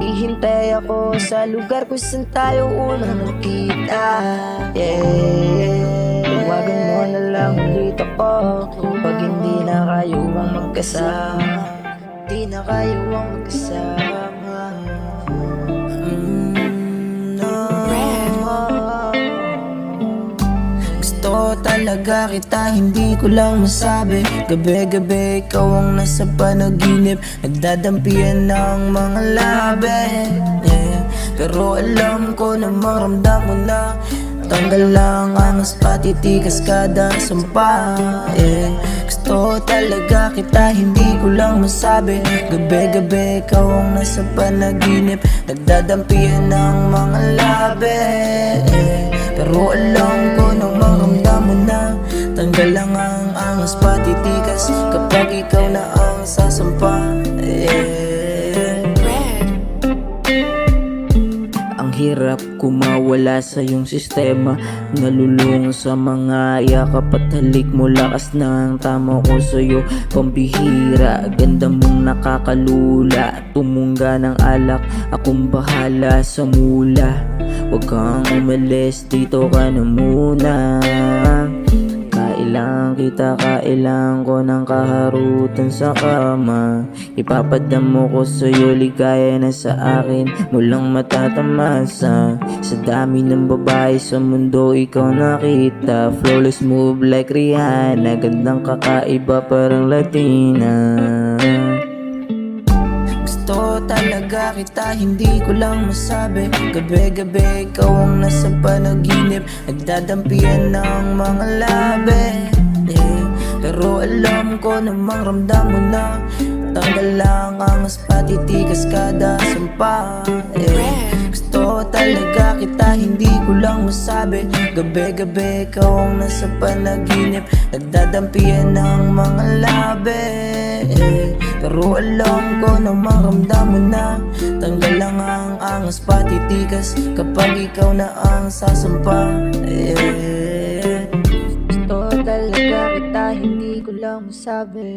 Hihintay ako sa lugar kung saan tayo unang nagkita. Yeah, tawagan mo na lang ulit ako pag hindi na kayo ang magkasama. Di na kayo ang magkasama. Gusto talaga kita, hindi ko lang masabi. Gabi-gabi ikaw ang nasa panaginip, nagdadampian ng mga labi, yeah. Pero alam ko na maramdam mo na, tanggal lang ang patitikas kada sampa, yeah. Gusto talaga kita, hindi ko lang masabi. Gabi-gabi ikaw ang nasa panaginip, nagdadampian ng mga labi, yeah. Pero alam ko na maramdam mo na, tanggal lang ang angas patitikas kapag ikaw na ang sasampa, yeah. Ang hirap kumawala sa iyong sistema, nalulung sa mga yakap at halik mo. Lakas ng tama ko sa'yo, pambihira. Ganda mong nakakalula, tumunga ng alak, akong bahala sa mula. Huwag kang umalis, dito ka na muna. Kailangan kita, kailangan ko ng kaharutan sa kama. Ipapadamo ko sa'yo, ligaya na sa akin, mulang matatamasa. Sa dami ng babae sa mundo, ikaw nakita. Flawless move like Rihanna, gandang kakaiba parang Latina. Gusto talaga kita, hindi ko lang masabi. Gabi-gabi ikaw ang nasa panaginip, nagdadampian ng mga labi, yeah. Pero alam ko namang ramdam mo na, tanggal lang ang patitikas kada sampa, yeah. Gusto talaga kita, hindi ko lang masabi. Gabi-gabi ikaw ang nasa panaginip, nagdadampian ng mga labi, yeah. Pero alam ko na maramdam mo na, tanggal lang ang angas patitikas kapag ikaw na ang sasampa, yeah. Gusto talaga kita, hindi ko lang masabi.